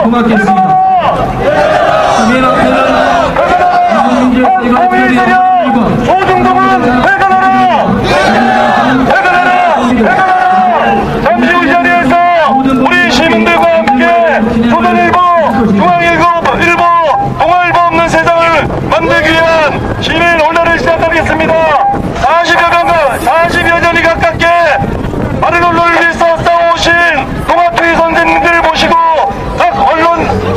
고맙겠습니다. 맨 앞에는 민주민주연대가 표현이 조중동은 회가나라! 잠시 후 이 자리에서 우리 시민들과 함께 조선일보, 중앙일보, 동아일보 없는 세상을 만들기 위한 시민 논란을 시작하겠습니다. 40여 년이 가깝게 바른 언론을 위해서 싸워오신 동아투이 선생님들을 모시고 각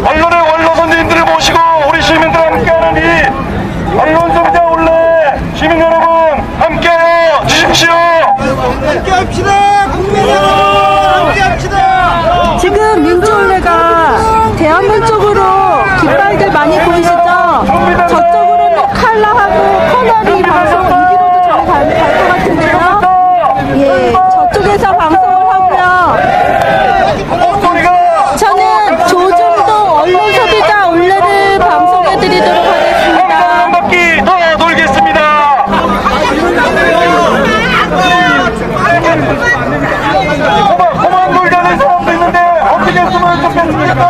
언론의 원로 선생님들을 모시고 우리 시민들과 함께하는 이 언론 소비자 올레 시민 여러분 함께하여 주십시오. 함께합시다. 국민 여러분 함께합시다. 지금 민주올레가 대한문 쪽으로 깃발들 많이 보이시죠? 저쪽으로는 칼라하고 커널이 방송 이기로도 저희 갈 것 같은데요. 예, 저쪽에서 방송을 하고요. 저는 조중동 언론 소비자 올레를 방송해드리도록 하겠습니다. 한 바퀴 더 돌겠습니다. 그만 놀자는 사람도 있는데 어떻게 했으면 좋겠습니까?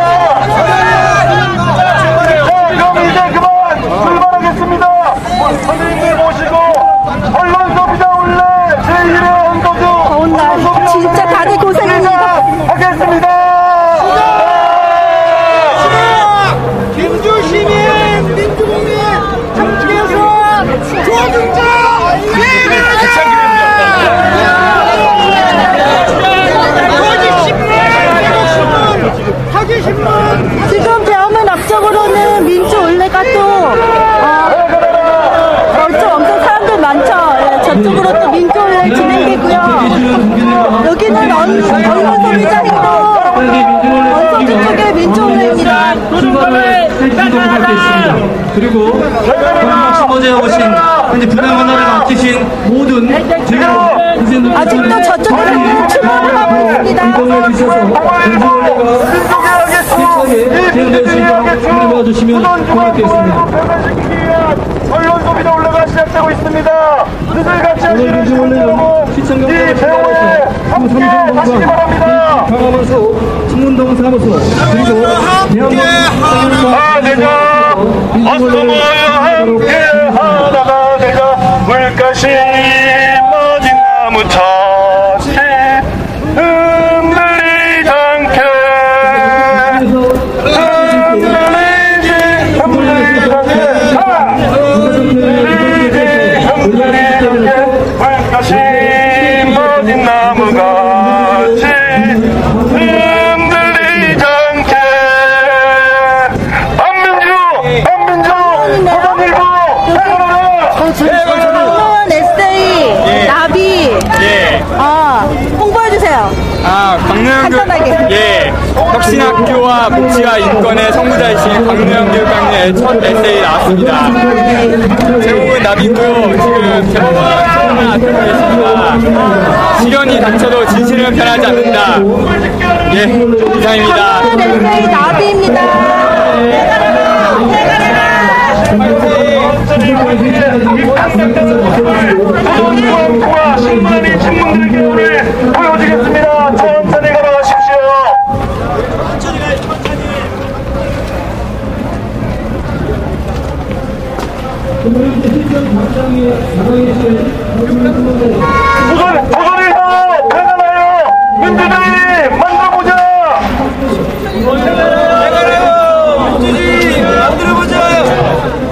그럼 이제 그만 출발하겠습니다. 선생님들 모시고 언론 소비자 올레 제1회 헌거주 더운 날 진짜 다들 고생합니다. 하겠습니다. 민주시민, 민주국민 함께해서 조중동 지금 대한문 앞쪽으로는 민주올레가 또 엄청 사람들 많죠. 예, 저쪽으로 또 민주올레 진행되고요. 여기는 언론 소비자이고 원소주 쪽에 민주올레입니다. 그리고 심어져 오신 현재 부당언어를 맡으신 모든 아직도 저쪽에서는 출마를 하고 있습니다. 도와주시면 고맙겠습니다. 언론 소비자 올라가 시작되고 있습니다. 뜻을 같이 하시는 시청자 여러분, 이 배우에 함께 하시기 바랍니다. 강화문서 신문동 사무소 그리고 되자 어서 모여 함께 하다가 되자 물가시 멋진 나무 탓이 흔들리지 않게 물가시 멋진 나무같이 흔들리지 않게 반민주 조선일보 강원 에세이 나비 홍보해주세요. 간단하게. 혁신학교와 복지와 인권의 선구자이신 강릉 교육강의의 첫 에세이 나왔습니다. 제목은 나비고요. 지금 대법원 소리가 들고 있습니다. 시련이 닥쳐도 진실은 변하지 않는다. 이상입니다. 강원 에세이 나비입니다. 신문이 친구들에게 오늘 보여주겠습니다. 천천히 걸어가십시오. 조선일보 대단하여 민주주의 만들어보자.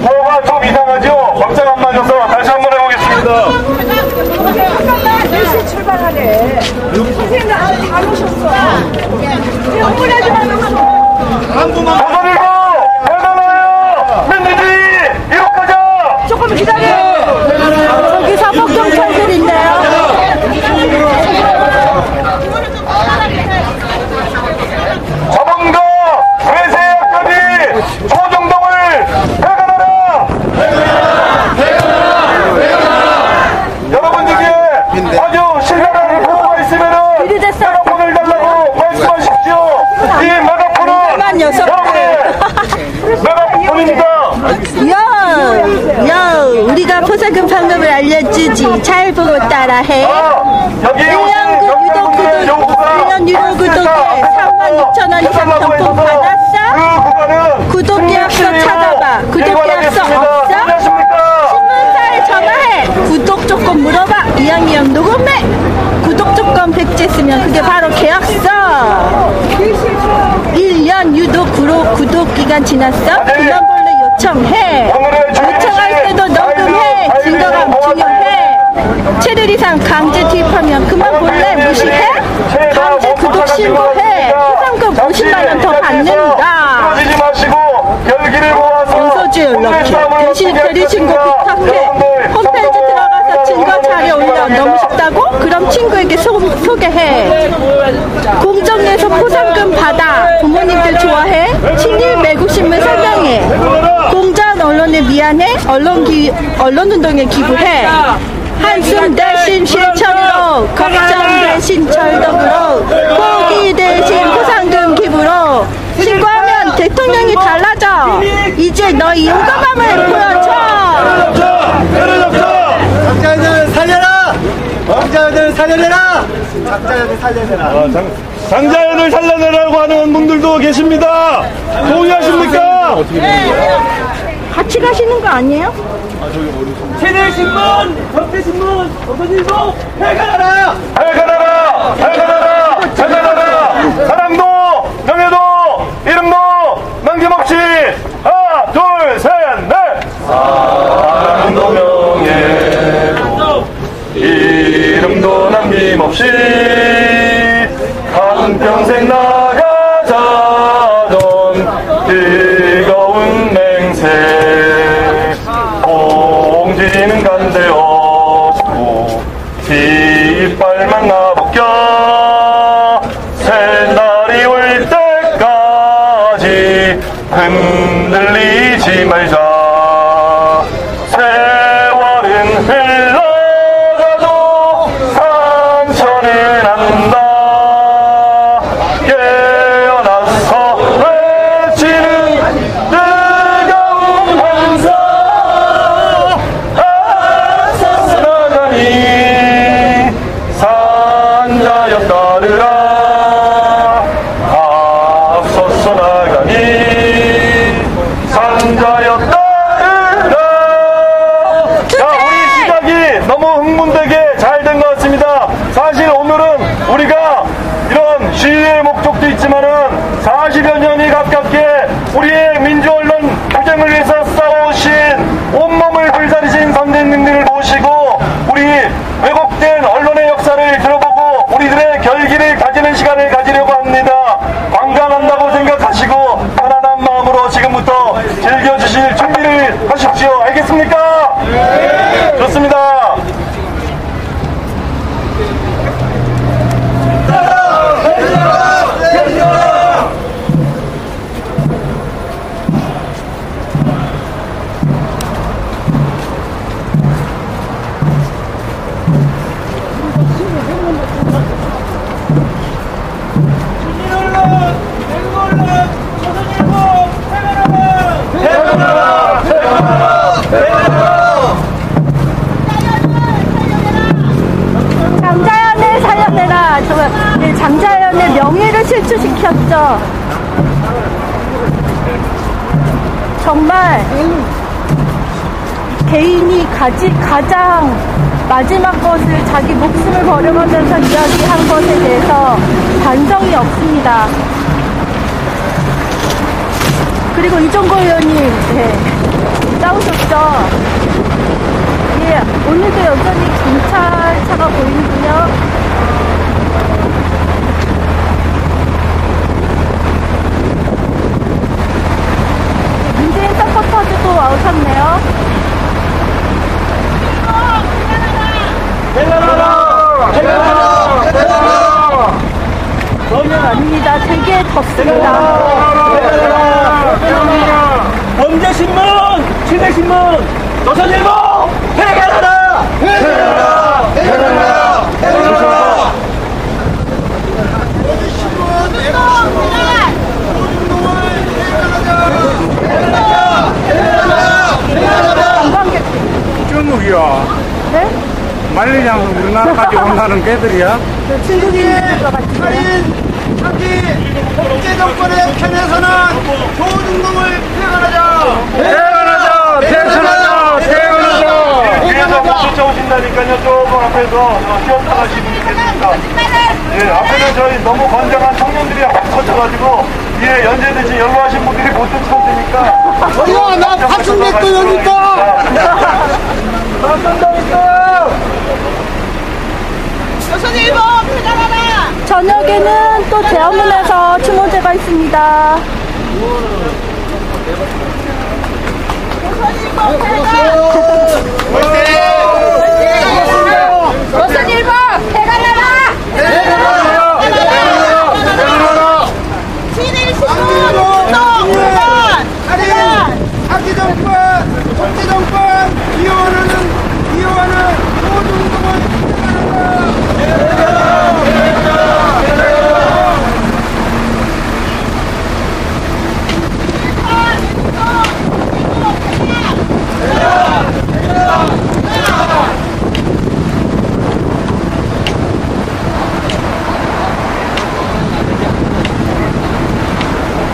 뭐가 좀 이상하죠? 박자가 안 맞아서 다시 한번 해보겠습니다. 출발하네. 선생님들 안 오셨어. 홍보하지 말고. 조선일보 대단하여 민주주의 이룩하자. 조금 기다려. 저기 사법경찰들인데요. 자본가 외세학까지 조정동을 대단하라. 여러분 중에 아주 신랄한 포부가 있으면은 메가폰을 달라고 말씀하십시오. 이 메가폰은 여러분의 메가폰입니다. 야, 우리가 포사금 방법을 알려주지. 잘 보고 따라해. 1년 유료 구독에 36,000원 이상 상품 받았어. 기간 지났어? 그만볼래 요청해. 요청할 때도 녹음해. 증거가 중요해. 7일 이상 강제 투입하면 그만볼래 무시해? 강제 구독 신고해. 포상금 50만 원 더 받는다. 그러지 마시고 열기를 모아서 윤서주 연락해. 대신 대리신고 부탁해. 홈페이지 들어가서 증거 자료 올려. 너무 쉽다고? 그럼 친구에게 소개해. 공정위에서 포상금 받아. 부모님들 좋아해. 친일 매국신문 설명해. 공자한 언론에 미안해. 언론운동에 기부해. 한숨 대신 실천으로, 걱정 대신 절덕으로, 포기 대신 포상금 기부로. 신고하면 대통령이 달라져. 이제 너희 용감함을 보여줘. 장자연을 살려라! 장자연을 살려내라! 장자연을 살려내라! 장자연을 살려내라고 하는 분들도 계십니다. 동의하십니까? 같이 가시는 거 아니에요? 세대신문, 경제신문, 조선일보 해결하라! 해결하라! 해결하라! 해결하라! 사랑도, 명예도, 이름도 남김없이 하나, 둘, 셋, 넷! 사랑도, 명예도, 이름도 남김없이 한평생 나가자던 뜨거운 맹세 공지는 간데 없고 뒷발만 나벗겨 새날이 올 때까지 흔들리지 말자. 세월은 흘러가도 상처는 안다. 깨어나서 외치는 뜨거운 환상 앞서서 나가니 산자여 따르라. 앞서서 나가니 산자여 따르라. 자, 우리 시작이 너무 흥분되게 잘 된 것 같습니다. 사실 오늘은 우리가 이런 시위의 목적도 있지만은 40여 년이 가깝게 우리의 민주언론 투쟁을 위해서 싸우신 온몸을 불사르신 선생님들을 모시고 우리 왜곡된 언론의 역사를 들어보고 우리들의 결기를 가지는 시간을 가지려고 합니다. 관광한다고 생각하시고 편안한 마음으로 지금부터 즐겨주실 준비를 하십시오. 알겠습니까? 네. 좋습니다. 장자연을 살려내라. 장자연의 명예를 실추시켰죠. 정말 개인이 가장 마지막 것을 자기 목숨을 버려가면서 이야기한 것에 대해서 반성이 없습니다. 그리고 이종걸 의원님 싸우셨죠. 예, 오늘도 여전히 경찰차가 보이는군요. 문재인 서포터즈도 오셨네요. 그러면 아닙니다. 되게 덥습니다. 경제신문, 시대신문, 조선일보 해결하라! 해결하라! 해결하라! 해결하라! 중국이야. 네? 말리장 우리나라까지 온다는 개들이야? 중국인들과 같이. 자기 독재 정권의 편에서는 조중동을 퇴근하자! 퇴근하자! 퇴근하자! 퇴근하자! 뒤에서 못 쫓아오신다니까요. 조금 앞에서 쉬었다 가시면 되겠습니다. 예, 앞에는 저희 너무 건장한 청년들이 거쳐가지고 뒤에 연재되신 연로하신 분들이 못 쫓아오니까 어이야, 나 파충객도 여기 있다! 저녁에는 또 대화문에서 추모제가 있습니다. 조선일보 배가 나라! 사기정권, 독재정권, 이혼하는 소중동을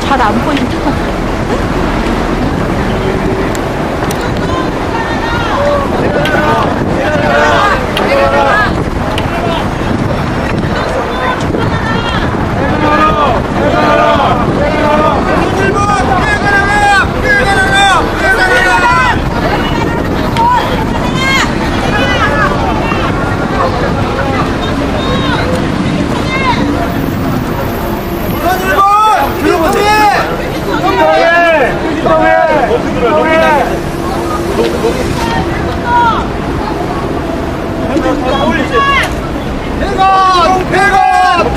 잘 안 보인다.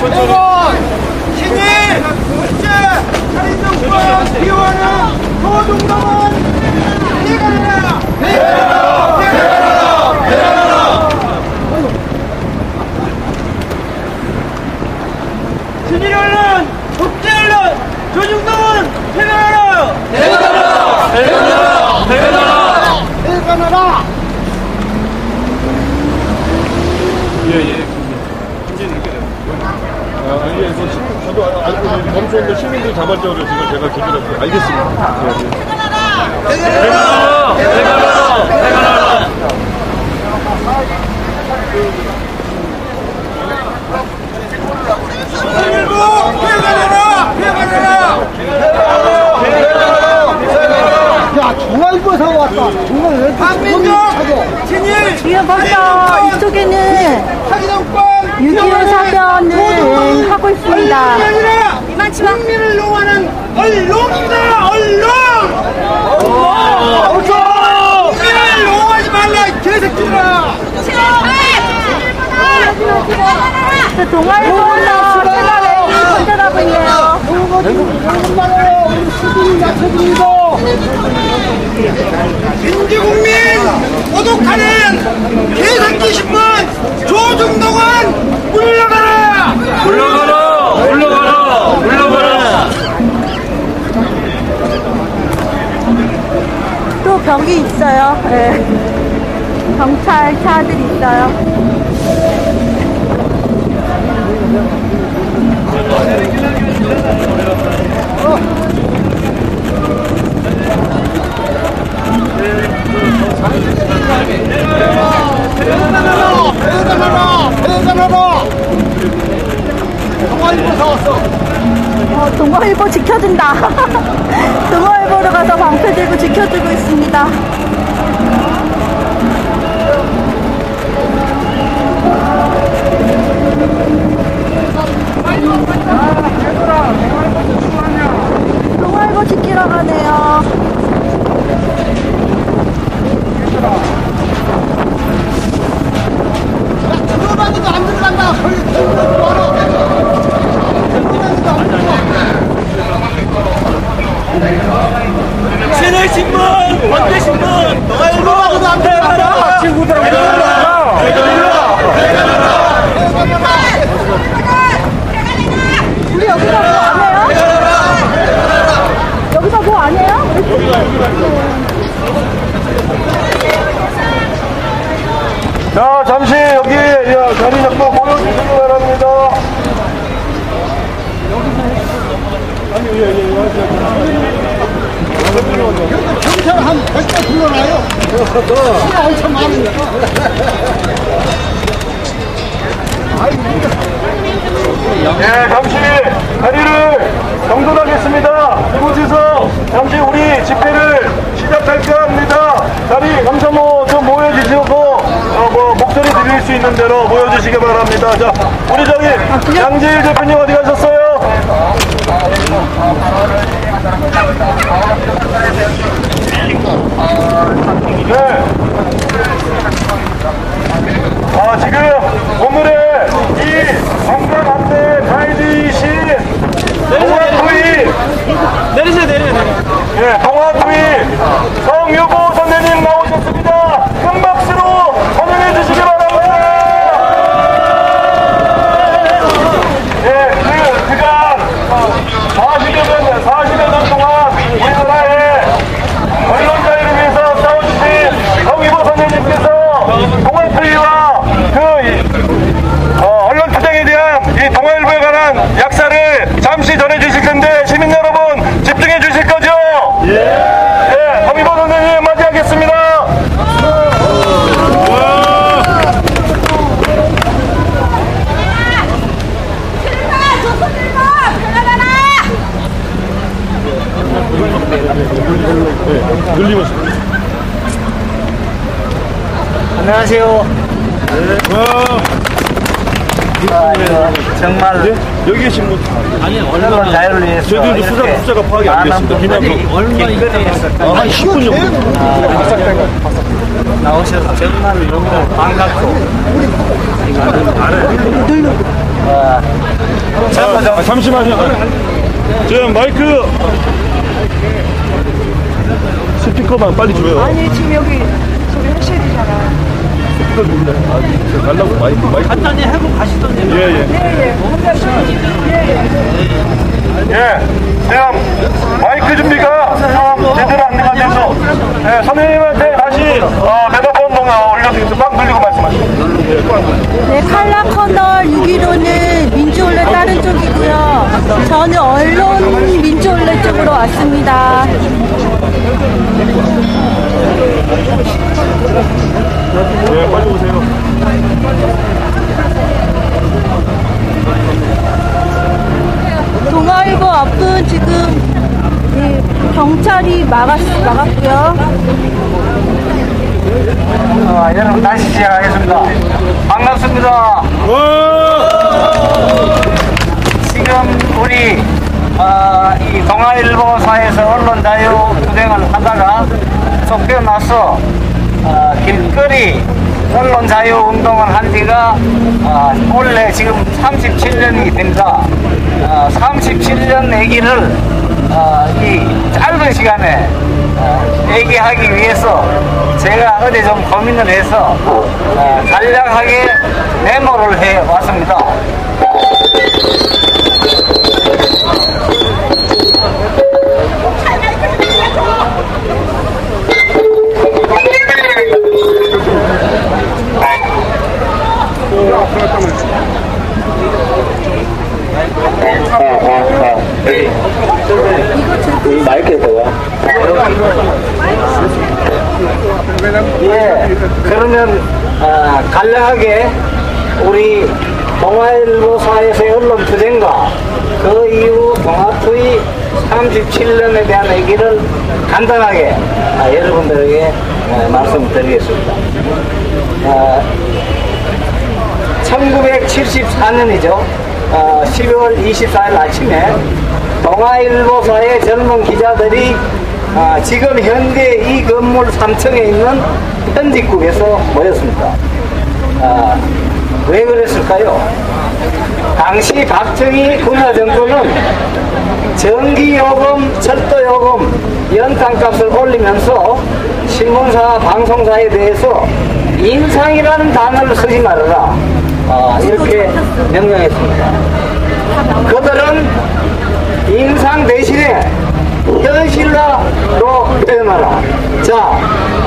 대건! 신일! 국제! 살인정권! 비호하는 소중동은 대가라! 대가라! 대가라! 대가라! 신일 언론, 국제 언론, 조중동은 해가라! 대가라! 대가라! 대가라! 대가라! 범수인데 시민들이 자발적으로 지금 제가 기준했어요. 알겠습니다. 해가라! 해가라! 해가라! 일부 회가라! 회가라! 야, 중앙일보에서 왔다. 한민정! 진일! 지금 벌써 이쪽에는 사기정권! 6.25 사변을 하고 있습니다. 국민을 용하는 언론입니다. 언론! 국민을 용하지 말라, 이 개새끼들아! 동아일보에서 패널에 건전하고 있네요. 민주국민 모독하는 개새끼 신문 조중동은 물러가라! 물러가라! 물러가라! 물러가라! 또 벽이 있어요. 네. 경찰차들이 있어요. 동아일보 지켜준다. 동아일보로 가서 방패 들고 지켜주고 있습니다. 동아일보 지키러 가네요. 들어가기도 안 들어간다. 신일신문, 원대신문, 동아일보, 해가라! 친구들하고 해가라! 해가라! 우리 여기서 뭐 안 해요? 여기서 뭐 안 해요? 자, 잠시 여기 자리 잡고 모여주시기 바랍니다. 경찰 한 100개 불러놔요. 시가 엄청 많으니까. 예, 잠시 자리를 정돈하겠습니다. 이곳에서 잠시 우리 집회를 시작할까 합니다. 자리 감사모 좀 모여주셔서 목소리 들릴 수 있는 대로 모여주시기 바랍니다. 자, 우리 저기 양재일 대표님 어디 가셨어요? 네. 지금 오늘의 이 관광 안내 가이드이신 동아투이 예, 동아투이 성유보 선생님 나오셨습니다. 큰 박수로 환영해 주시기 바랍니다. 예, 그간 40여 년 동안 우리나라의 언론 자유를 위해서 싸워주신 성유보 선생님께서 동아투이와 언론 투쟁에 대한 이 동아일보에 관한 약사를 잠시 전해주실 텐데 시민 여러분 집중해 주실 거죠? 예, 성유보 선생님 맞이하겠습니다. 안녕하세요. 정말 여기 계신 분 언론 자유를 위해서 저희들도 숫자가 파악이 안 됐습니다. 그냥 한 10분 정도 나오셔서 정말 너무 반갑고 잠시만요. 지금 마이크 스피커만 빨리 줘요. 아니 지금 여기 소리 하셔야 되잖아. 스피커 줍니다. 달라고 마이크. 간단히 하고 가시던데요. 예, 그냥 마이크 준비가 좀 제대로 안 돼서 선생님한테 다시 메가폰 올려드리겠습니다. 꽉 늘리고 말씀하시죠. 네, 칼라 커널 615는 민주올레 다른 쪽이고요. 저는 언론 민주올레 쪽으로 왔습니다. 네, 빨리 오세요. 동아일보 앞은 지금 경찰이 막았고요. 여러분 다시 시작하겠습니다. 반갑습니다. 지금 우리 이 동아일보사에서 언론 자유 투쟁을 하다가 쫓겨나서 길거리 언론 자유 운동을 한 지가 올해 지금 37년이 됩니다. 37년 얘기를 이 짧은 시간에 얘기하기 위해서 제가 어제 좀 고민을 해서 간략하게 메모를 해 왔습니다. 예, 그러면 간략하게 우리 동아일보사에서의 언론 투쟁과 그 이후 동아투이 37년에 대한 얘기를 간단하게 여러분들에게 말씀드리겠습니다. 1974년이죠. 12월 24일 아침에 동아일보사의 젊은 기자들이 지금 현재 이 건물 3층에 있는 편집국에서 모였습니다. 왜 그랬을까요? 당시 박정희 군사정권은 전기요금, 철도요금, 연탄값을 올리면서 신문사, 방송사에 대해서 인상이라는 단어를 쓰지 말아라, 이렇게 명령했습니다. 그들은 인상 대신에 현실화로 표현하라. 자,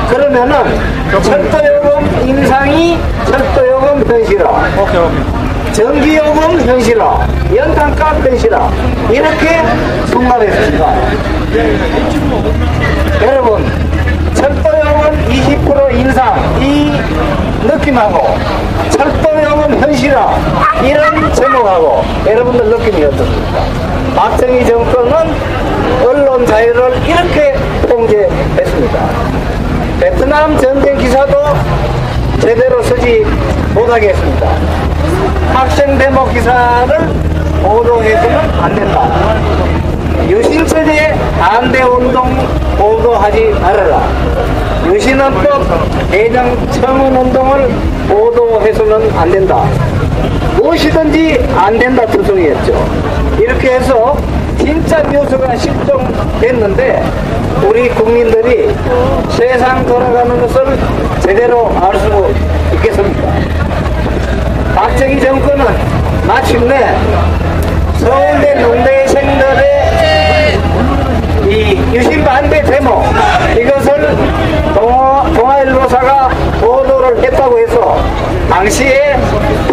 그러면은 철도요금 인상이 철도요금 현실화, 전기요금 현실화, 연탄값 현실화, 이렇게 승말했습니다. 여러분, 철도요금 20% 인상 이 느낌하고 철도요금 현실화 이런 제목하고 여러분들 느낌이 어떻습니까? 박정희 정권은 언론 자유를 이렇게 통제했습니다. 베트남 전쟁 기사도 제대로 쓰지 못하게 했습니다. 학생 데모 기사를 보도해서는 안 된다. 유신체제 반대 운동 보도하지 말아라. 유신헌법 개정 청원 운동을 보도해서는 안 된다. 무엇이든지 안 된다 투성이었죠. 이렇게 해서 진짜 뉴스가 실종됐는데 우리 국민들이 세상 돌아가는 것을 제대로 알 수 있겠습니까? 박정희 정권은 마침내 서울대 농대생들의 이 유신반대 데모 이것을 동아일보사가 보도를 했다고 해서 당시에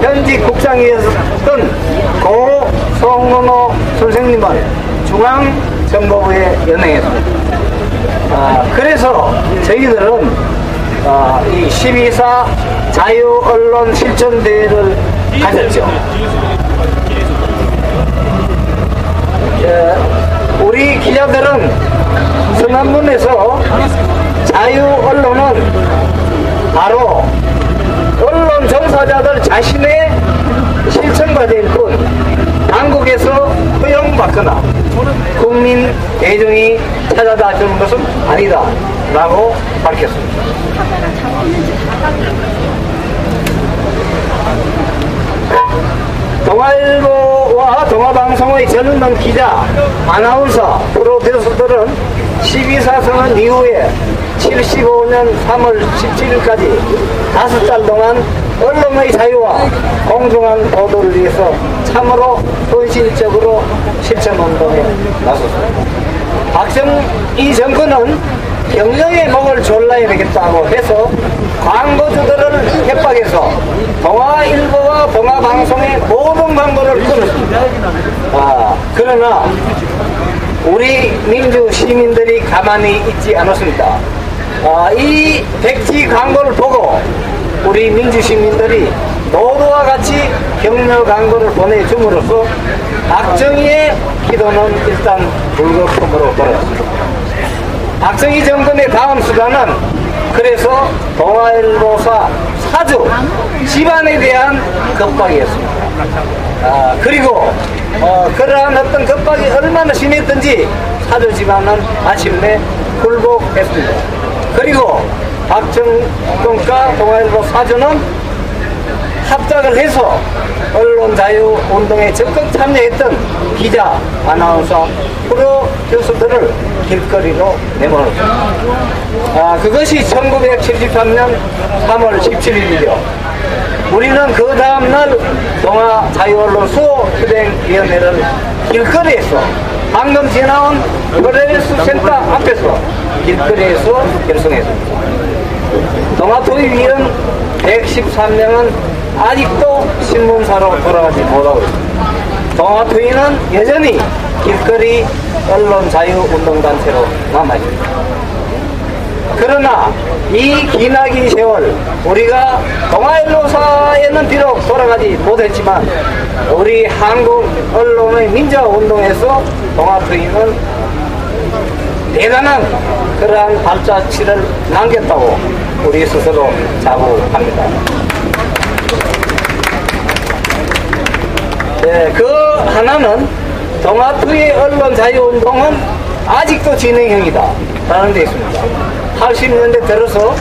현직 국장이었던 고 송은호 선생님은 중앙정보부에 연행했습니다. 그래서 저희들은 이 12.4 자유언론 실천대회를 가졌죠. 우리 기자들은 선언문에서 자유언론은 바로 언론 종사자들 자신의 실천과제일 뿐 당국에서 허용받거나 국민 대중이 찾아다 주는 것은 아니다 라고 밝혔습니다. 동아일보와 동아방송의 젊은 기자, 아나운서, 프로듀서들은 12.4 선언 이후에 75년 3월 17일까지 5달 동안 언론의 자유와 공정한 보도를 위해서 참으로 헌신적으로 실천운동에 나섰습니다. 박정희 정권은 경영의 목을 졸라야 되겠다고 해서 광고주들을 협박해서 동아일보와 동아방송의 모든 광고를 끊었습니다. 그러나 우리 민주 시민들이 가만히 있지 않았습니다. 이 백지 광고를 보고 우리 민주 시민들이 모두와 같이 격려 광고를 보내줌으로써 박정희의 기도는 일단 불거품으로 돌아왔습니다. 박정희 정권의 다음 수단은 그래서 동아일보사 사주 집안에 대한 겁박이었습니다. 그리고 그러한 어떤 겁박이 얼마나 심했던지 사주 집안은 마침내 굴복했습니다. 그리고 박정권과 동아일보 사주는 합작을 해서 언론 자유 운동에 적극 참여했던 기자, 아나운서, 프로듀서들을 길거리로 내몰았습니다. 그것이 1973년 3월 17일이죠. 우리는 그 다음날 동아자유언론 수호협행위원회를 길거리에서 방금 지나온 프레스 센터 앞에서 길거리에서 결성했습니다. 동아토의위원 113명은 아직도 신문사로 돌아가지 못하고 있습니다. 동아토의는 여전히 길거리 언론 자유운동단체로 남아있습니다. 그러나 이 기나긴 세월 우리가 동아일보사에는 비록 돌아가지 못했지만 우리 한국 언론의 민주화운동에서 동아토의는 대단한 그러한 발자취를 남겼다고 우리 스스로 자부합니다. 그 하나는 동아토의 언론 자유운동은 아직도 진행형이다 라는 데 있습니다. 80년대 들어서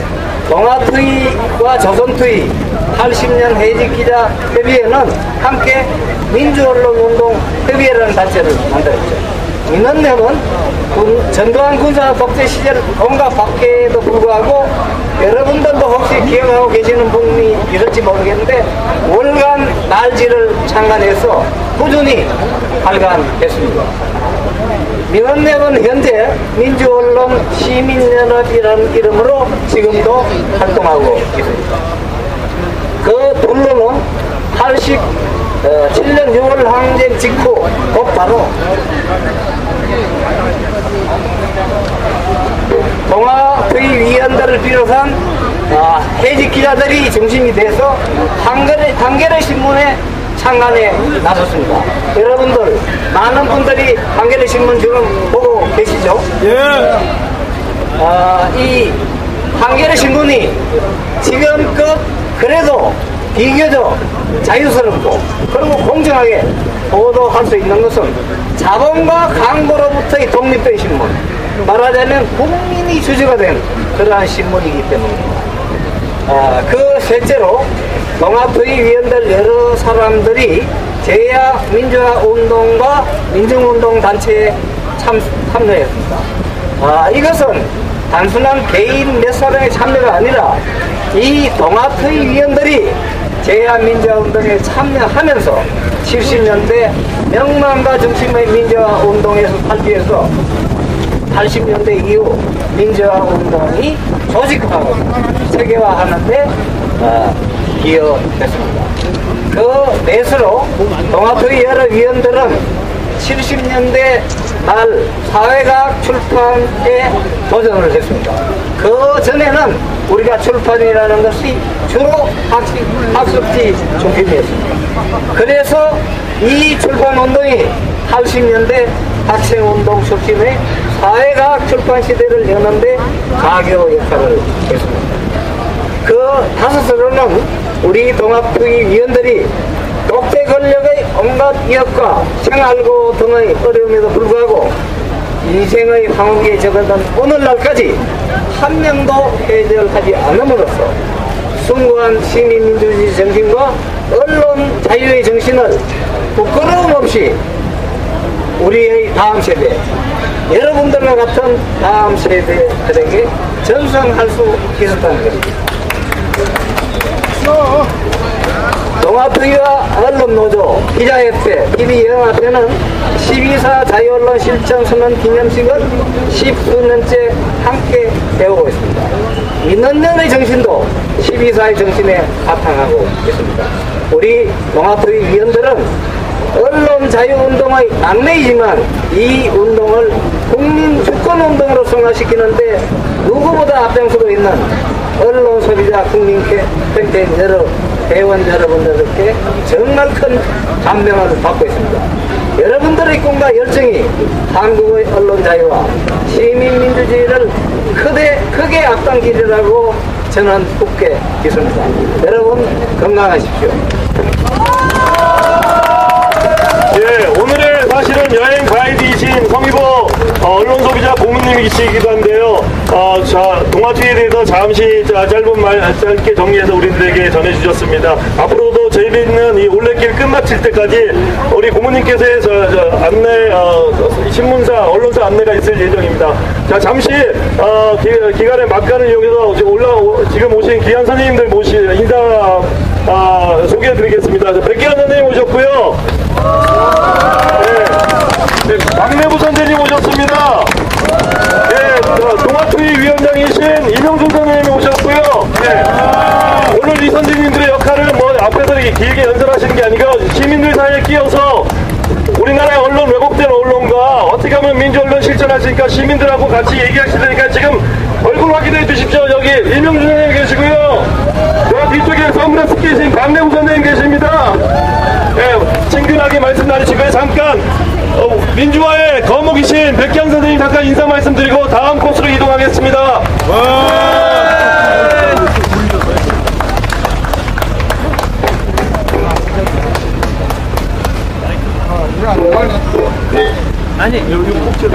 동아토의와 조선토의 80년 해직기자 협의회는 함께 민주언론운동 협의회라는 단체를 만들었죠. 민원nem은 전두환 군사 독재 시절 온갖 박해에도 불구하고 여러분들도 혹시 기억하고 계시는 분이 있을지 모르겠는데 월간 날지를 창간해서 꾸준히 발간했습니다. 민원nem은 현재 민주언론 시민연합이라는 이름으로 지금도 활동하고 있습니다. 그 본론은 87년 6월 항쟁 직후 곧바로 동아토의 위원들을 비롯한 해직 기자들이 중심이 돼서 한겨레 신문에 창간에 나섰습니다. 여러분들 많은 분들이 한겨레 신문 지금 보고 계시죠? 예. 이 한겨레 신문이 지금껏 그래도 비교적 자유스럽고 그리고 공정하게 보도할 수 있는 것은 자본과 광고로부터의 독립된 신문, 말하자면 국민이 주주가 된 그러한 신문이기 때문입니다. 그 셋째로 동아투의 위원들 여러 사람들이 제야 민주화 운동과 민중운동 단체에 참여했습니다. 이것은 단순한 개인 몇 사람의 참여가 아니라 이 동아투의 위원들이 제야 민주화 운동에 참여하면서 70년대 명망가 중심의 민주화 운동에서 탈피해서 80년대 이후 민주화 운동이 조직화하고 세계화하는데 기여했습니다. 그 넷으로 동아투의 여러 위원들은 70년대 말 사회과학 출판에 도전을 했습니다. 그 전에는 우리가 출판이라는 것이 주로 학습지 중심이었습니다. 그래서 이 출판운동이 80년대 학생운동 출신의 사회과학 출판 시대를 여는데 가교 역할을 했습니다. 그 다섯으로는 우리 동아투의 위원들이 독재 권력의 온갖 위협과 생활고 등의 어려움에도 불구하고 인생의 황홀기에 접어든 오늘날까지 한 명도 해결하지 않음으로써 숭고한 시민민주주의 정신과 언론 자유의 정신을 부끄러움 없이 우리의 다음 세대, 여러분들과 같은 다음 세대들에게 전수할 수 있었다는 것입니다. 동아투의와 언론노조, 기자협회, TV연합회는 12.4 자유언론 실천선언 기념식을 10수년째 함께 배우고 있습니다. 이 논년의 정신도 12.4의 정신에 바탕하고 있습니다. 우리 동아투의 위원들은 언론 자유운동의 막내이지만 이 운동을 국민 주권운동으로 승화시키는데 누구보다 앞장서고 있는 언론 소비자 국민 캠페인 여러 회원 여러분들께 정말 큰 감명을 받고 있습니다. 여러분들의 꿈과 열정이 한국의 언론 자유와 시민민주주의를 크게 앞당기리라고 저는 굳게 믿습니다. 여러분 건강하십시오. 예, 오늘의 사실은 여행 가이드이신 성희보 언론소비자 고문님이시기도 한데요. 동아투에 대해서 잠시 짧게 정리해서 우리들에게 전해주셨습니다. 앞으로도 재미있는 이 올레길 끝마칠 때까지 우리 고문님께서 안내, 신문사, 언론사 안내가 있을 예정입니다. 자, 잠시 기간의 막간을 이용해서 지금 오신 귀한 선생님들 인사 소개해드리겠습니다. 백기환 선생님 오셨고요. 네, 박내부 선생님 오셨습니다. 네, 동아투의 위원장이신 이명준 선생님이 오셨고요. 네, 오늘 이 선생님들의 역할을 앞에서 길게 연설하시는 게 아니고 시민들 사이에 끼어서 우리나라의 언론, 왜곡된 언론과 어떻게 하면 민주언론 실천하시니까 시민들하고 같이 얘기하시니까 지금 얼굴 확인해 주십시오. 여기 이명준 선생님 계시고요. 저 뒤쪽에 선글라스 끼신 박내부 선생님 계십니다. 네, 친근하게 말씀 나누시고요. 잠깐 민주화의 거목이신 백기환 선생님 잠깐 인사 말씀드리고 다음 코스로 이동하겠습니다. 아니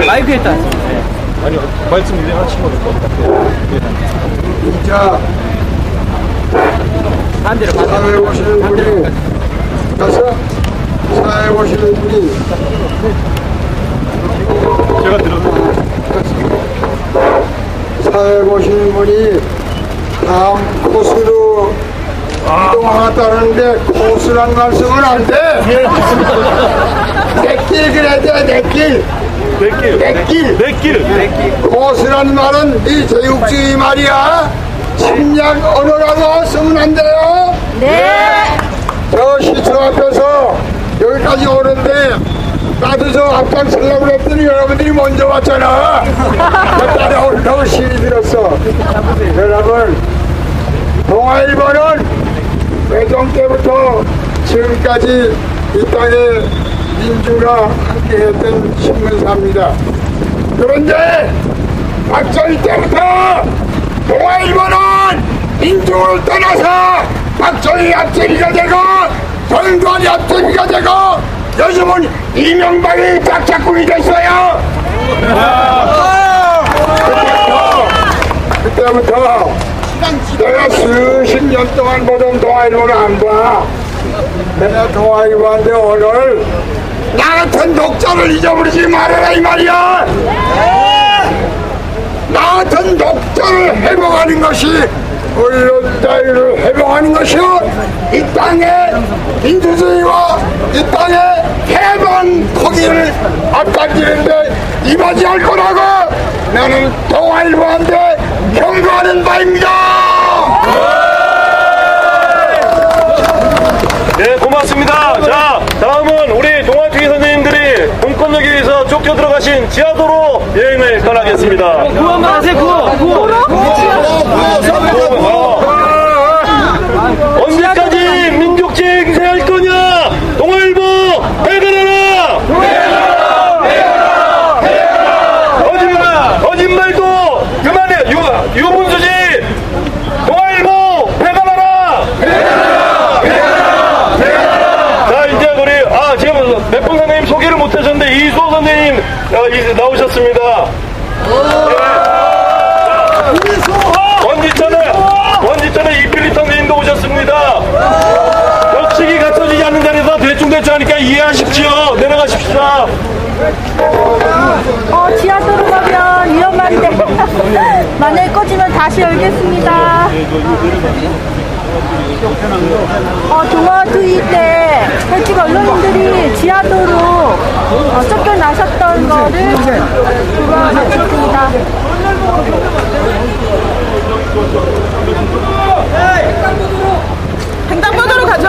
마이크 했다. 아니 말씀 하신 거니까. 자, 반대로 사회에 오시는 분이 가서 사회에 오시는 분이 제가 들었어요. 사회에 오시는 분이 다음 코스로 이동하겠다는데 코스란 말씀은 안 돼. 내길 그래야 돼. 내길. 코스란 말은 이 제국주의 말이야. 침략 언어라고 쓰면 안 돼요. 네. 저 시청 앞에서 여기까지 오는데 나도 저 앞장서려고 그랬더니 여러분들이 먼저 왔잖아. 따라올 너무 시리 들었어. 여러분 동아일보는 대전 때부터 지금까지 이 땅에 민주가 함께했던 신문사입니다. 그런데 박정희 때부터 동아일보는 민주를 떠나서 박정희 앞제비가 되고 전두환이 앞제비가 되고 요즘은 이명박이 박작국이 됐어요. 그때부터 내가 수십 년 동안 보던 동아일보를 안 봐. 내가 동아일보한테 오늘 나 같은 독자를 잊어버리지 말아라 이 말이야. 나 같은 독자를 회복하는 것이 언론 자유를 회복하는 것이요 이 땅의 민주주의와 이 땅의 해방 포기를 앞당기는데 임하지할 거라고 나는 동아일보한테 경고하는 바입니다. 네, 고맙습니다. 자, 다음은 우리 동아TV 선생님들이 공권력에서 쫓겨 들어가신 지하도로 여행을 떠나겠습니다. 구원만 하세요, 구원. 언제까지 민족주의 행세할 거냐? 동아일보 해결하라! 거짓말도 그만해! 유문수지! 동아일보 해결하라! 자, 이제 우리 지금 몇 분 선생님 소개를 못하셨는데 이수호 선생님 나오셨습니다. 원지천에 이필리 선생님도 오셨습니다. 격식이 갖춰지지 않는 자리에서 대충대충 하니까 이해하십시오. 내려가십시오. 지하도로 가면 위험한데 만약에 꺼지면 다시 열겠습니다. 동아TV 때 일찍 언론인들이 지하도로 쫓겨나셨던 거를 돌아가셨습니다. 횡단보도로 가죠.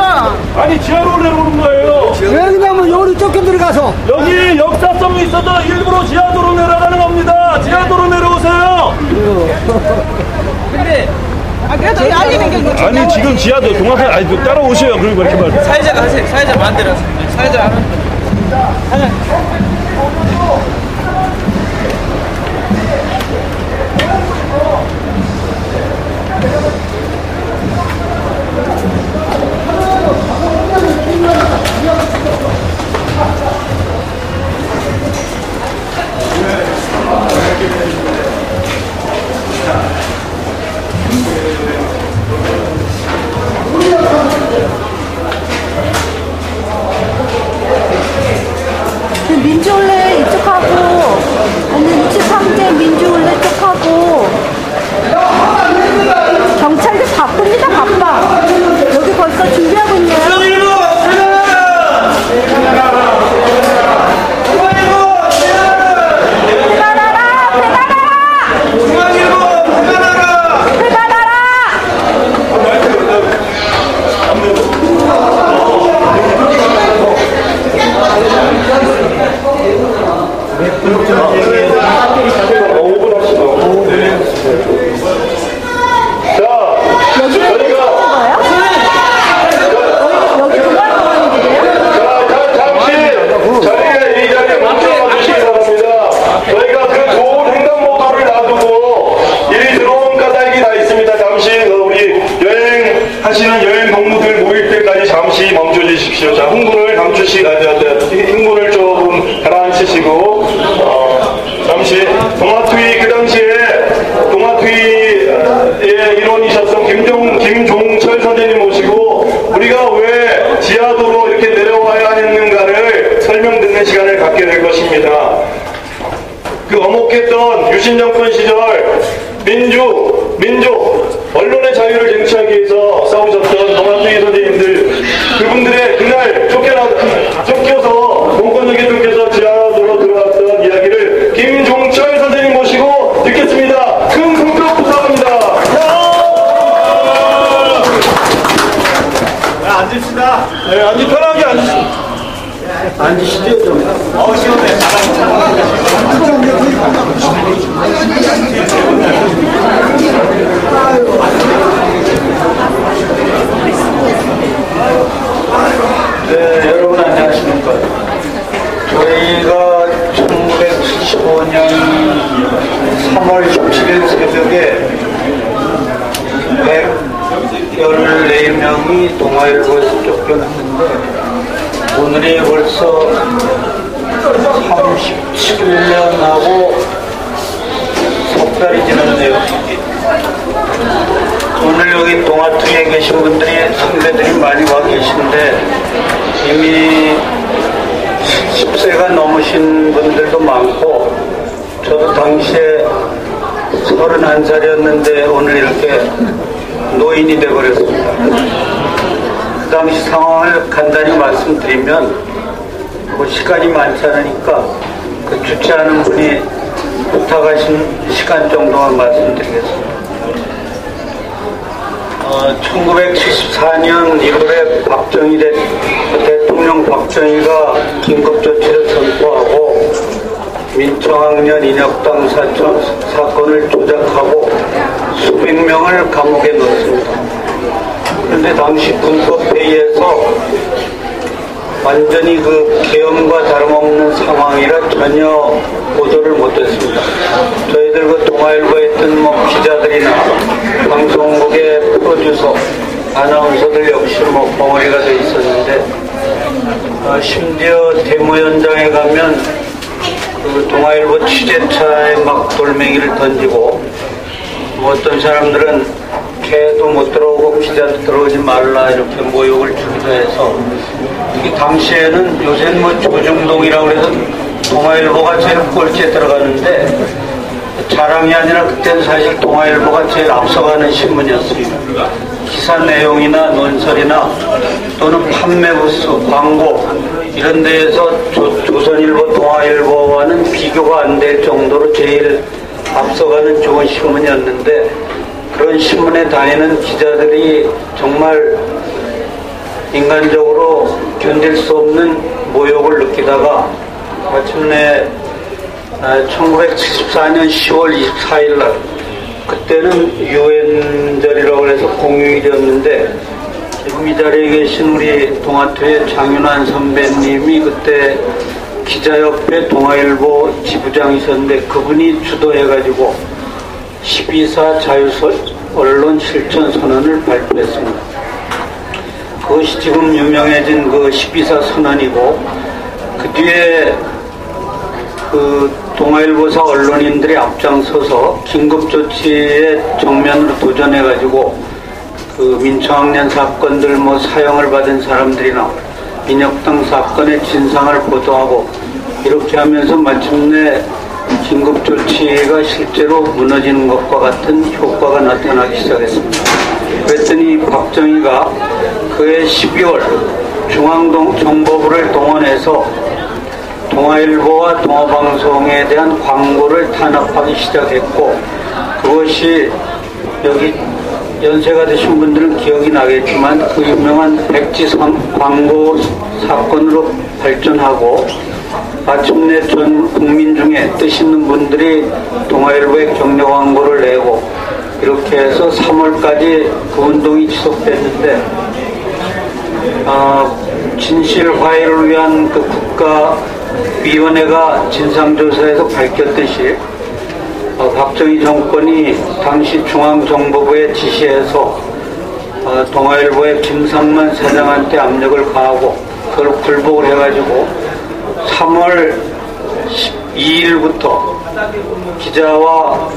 아니 지하로 내려오는 거예요. 왜 그러냐면 여기 쫓겨 들어가서 여기 역사성이 있어서 일부러 지하도로 내려가는 겁니다. 지하도로 내려오세요. 근데 그래도 알리는 게 아니 지금 지하도 동화사 아니 따라오세요. 그리고 이렇게 말. 사회자가 하세요. 사회자 마음대로 하세요. 사회자 하는 민주올레 이쪽하고 오늘 63대 민주올레 쪽하고 경찰들 바쁩니다. 바빠. 여기 벌써 준비하고 있네요. 하시는 여행 동무들 모일 때까지 잠시 멈춰 주십시오. 자, 흥분을 흥분을 조금 가라앉히시고, 잠시 동아TV 그 당시에 동아TV의 일원이셨던 김종철 선생님 모시고 우리가 왜 지하도로 이렇게 내려와야 했는가를 설명 듣는 시간을 갖게 될 것입니다. 그 어목했던 유신 정권 시절 민족 언론의 자유를 쟁취하기 위해서 싸우셨던 동아TV 선생님들, 그분들의 그날 쫓겨서 공권력에 쫓겨서 지하도로 들어왔던 이야기를 김종철 선생님 모시고 듣겠습니다. 큰 손톱 부탁합니다. 앉읍시다. 네, 편하게 앉으시죠. 앉으시죠 좀. 시원해. 3월 17일 새벽에 114명이 동아일보에서 쫓겨났는데 오늘이 벌써 37년하고 석 달이 지났네요. 오늘 여기 동아통에 계신 분들이 선배들이 많이 와 계신데 이미 70세가 넘으신 분들도 많고 저도 당시에 31살이었는데 오늘 이렇게 노인이 되어버렸습니다. 그 당시 상황을 간단히 말씀드리면 뭐 시간이 많지 않으니까 그 주최하는 분이 부탁하신 시간 정도만 말씀드리겠습니다. 1974년 1월에 대통령 박정희가 긴급조치를 선포하고 민청학년 인혁당 사건을 조작하고 수백 명을 감옥에 넣었습니다. 그런데 당시 군법회의에서 완전히 그 계엄과 다름없는 상황이라 전혀 보도를 못했습니다. 저희들 그 동아일보에 있던 뭐 기자들이나 방송국의 프로듀서, 아나운서들 역시 뭐 벙어리가 돼 있었는데 심지어 데모 현장에 가면 그 동아일보 취재차에 막 돌멩이를 던지고 뭐 어떤 사람들은 개도 못 들어오고 기자도 들어오지 말라 이렇게 모욕을 주기도 해서 이게 당시에는 요새는 뭐 조중동이라고 해서 동아일보가 제일 꼴찌에 들어가는데 자랑이 아니라 그때는 사실 동아일보가 제일 앞서가는 신문이었습니다. 기사 내용이나 논설이나 또는 판매 부스, 광고 이런 데에서 조선일보, 동아일보와는 비교가 안 될 정도로 제일 앞서가는 좋은 신문이었는데 그런 신문에 다니는 기자들이 정말 인간적으로 견딜 수 없는 모욕을 느끼다가 마침내 1974년 10월 24일 날 그때는 유엔절이라고 해서 공휴일이었는데 지금 이 자리에 계신 우리 동아투의 장윤환 선배님이 그때 기자협회 동아일보 지부장이셨는데 그분이 주도해가지고 12.4 자유언론 실천 선언을 발표했습니다. 그것이 지금 유명해진 그 12.4 선언이고 그 뒤에 그 동아일보사 언론인들이 앞장서서 긴급조치에 정면으로 도전해가지고 그 민청학년 사건들 뭐 사형을 받은 사람들이나 인혁당 사건의 진상을 보도하고 이렇게 하면서 마침내 긴급조치가 실제로 무너지는 것과 같은 효과가 나타나기 시작했습니다. 그랬더니 박정희가 그해 12월 중앙동 정보부를 동원해서 동아일보와 동아방송에 대한 광고를 탄압하기 시작했고 그것이 여기 연세가 되신 분들은 기억이 나겠지만 그 유명한 백지 광고 사건으로 발전하고 마침내 전 국민 중에 뜻 있는 분들이 동아일보에 격려 광고를 내고 이렇게 해서 3월까지 그 운동이 지속됐는데 진실 화해를 위한 그 국가위원회가 진상조사에서 밝혔듯이 박정희 정권이 당시 중앙정보부에 지시해서 동아일보의 김상만 사장한테 압력을 가하고 그걸 굴복을 해가지고 3월 12일부터 기자와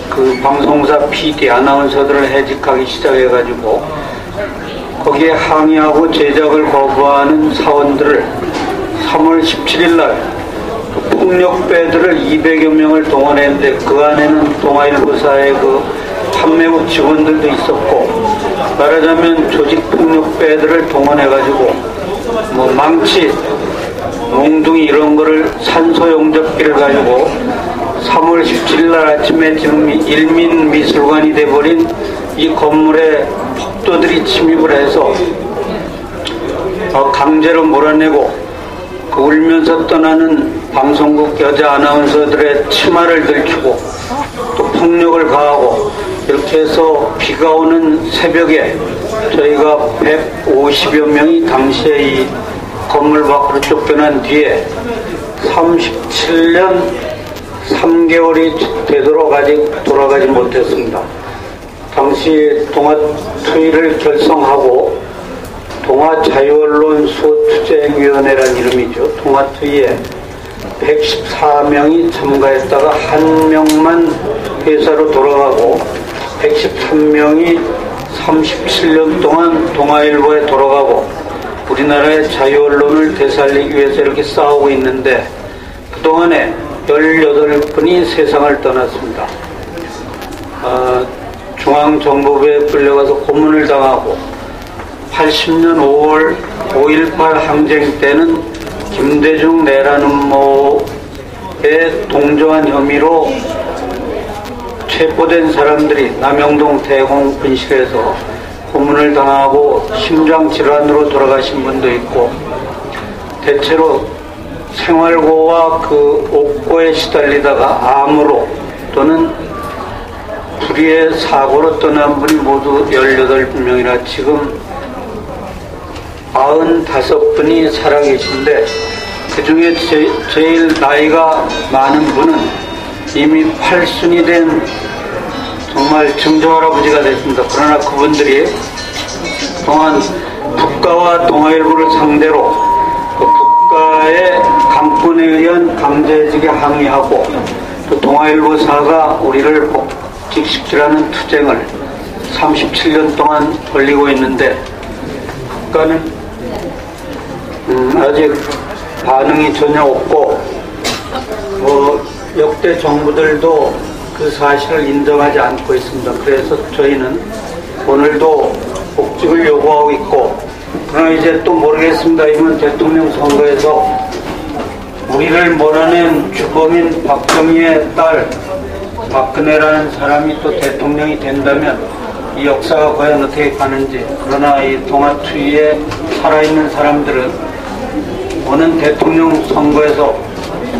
그 방송사 PD, 아나운서들을 해직하기 시작해가지고 거기에 항의하고 제작을 거부하는 사원들을 3월 17일 날 폭력배들을 200여 명을 동원했는데 그 안에는 동아일보사의 그 판매국 직원들도 있었고 말하자면 조직 폭력배들을 동원해가지고 뭐 망치, 몽둥이 이런 거를 산소 용접기를 가지고 3월 17일 날 아침에 지금 일민미술관이 돼버린 이 건물에 폭도들이 침입을 해서 강제로 몰아내고 그 울면서 떠나는 방송국 여자 아나운서들의 치마를 들키고 또 폭력을 가하고 이렇게 해서 비가 오는 새벽에 저희가 150여 명이 당시에 이 건물 밖으로 쫓겨난 뒤에 37년 3개월이 되도록 아직 돌아가지 못했습니다. 당시 동아투의를 결성하고 동아자유언론 수호투쟁위원회라는 이름이죠. 동아투의에 114명이 참가했다가 1명만 회사로 돌아가고 113명이 37년 동안 동아일보에 돌아가고 우리나라의 자유언론을 되살리기 위해서 이렇게 싸우고 있는데 그동안에 18분이 세상을 떠났습니다. 중앙정보부에 끌려가서 고문을 당하고 80년 5월 5.18 항쟁 때는 김대중 내란 음모에 동조한 혐의로 체포된 사람들이 남영동 대공 분실에서 고문을 당하고 심장질환으로 돌아가신 분도 있고 대체로 생활고와 그 옥고에 시달리다가 암으로 또는 불의의 사고로 떠난 분이 모두 18명이나 지금 95분이 살아계신데 그 중에 제일 나이가 많은 분은 이미 8순이 된 정말 증조할아버지가 됐습니다. 그러나 그분들이 동안 국가와 동아일보를 상대로 그 국가의 강권에 의한 강제직에 항의하고 또 동아일보사가 우리를 복직시키라는 투쟁을 37년 동안 벌리고 있는데 국가는 아직 반응이 전혀 없고 역대 정부들도 그 사실을 인정하지 않고 있습니다. 그래서 저희는 오늘도 복직을 요구하고 있고 그러나 이제 또 모르겠습니다. 이번 대통령 선거에서 우리를 몰아낸 주범인 박정희의 딸 박근혜라는 사람이 또 대통령이 된다면 이 역사가 과연 어떻게 가는지 그러나 이 동아투의에 살아있는 사람들은 오는 대통령 선거에서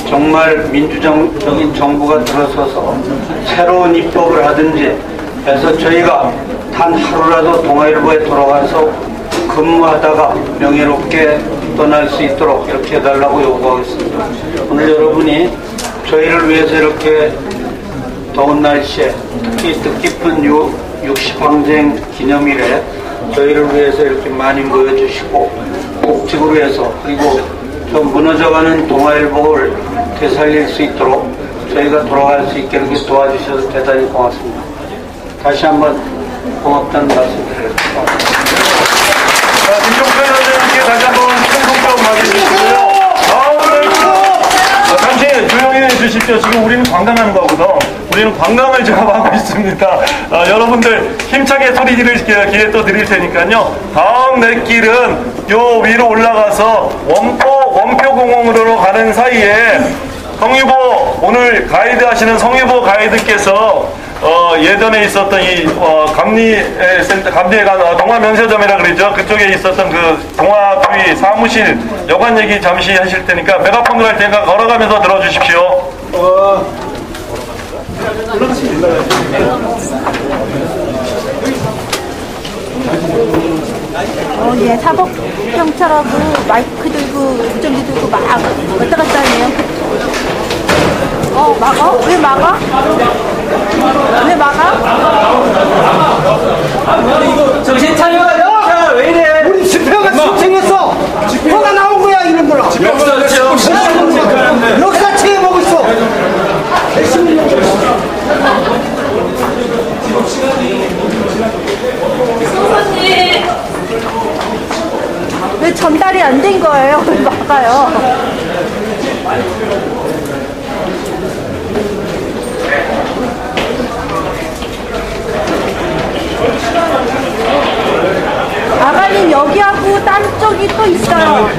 정말 민주적인 정부가 들어서서 새로운 입법을 하든지 해서 저희가 단 하루라도 동아일보에 돌아가서 근무하다가 명예롭게 떠날 수 있도록 이렇게 해달라고 요구하고 있습니다. 오늘 여러분이 저희를 위해서 이렇게 더운 날씨에 특히 뜻깊은 60항쟁 기념일에 저희를 위해서 이렇게 많이 모여주시고 복직을 위해서 그리고 좀 무너져가는 동아일보를 되살릴 수 있도록 저희가 돌아갈 수 있게 이렇게 도와주셔서 대단히 고맙습니다. 다시 한번 고맙다는 말씀드리겠습니다. 김종철 선생님께 다시 한번 큰 손가락 맞으시고요. 잠시 조용히 해주십시오. 지금 우리는 관광하는 거거든. 우리는 관광을 지금 하고 있습니다. 여러분들 힘차게 소리 지를 기회 또 드릴 테니까요. 다음 넷길은 요 위로 올라가서 원표공원으로 가는 사이에 성유보 오늘 가이드 하시는 성유보 가이드께서 예전에 있었던 이 감리에 간 동아명세점이라 그러죠. 그쪽에 있었던 그 동아투의 사무실 여관 얘기 잠시 하실 테니까 메가폰으로 할 테니까 걸어가면서 들어주십시오. 예, 사법경찰하고 마이크 들고 무전기 들고 막 왔다 갔다 하네요. 막아? 왜 막아? 왜 막아? 정신 차려요! 자, 왜 이래? 우리 집회가 신청했어. 집회가 나온 거야 이런 거라. 역사책에 보고 있어. 선생님 왜 전달이 안 된 거예요? 왜 막아요? 아가님 여기하고 딴 쪽이 또 있어요.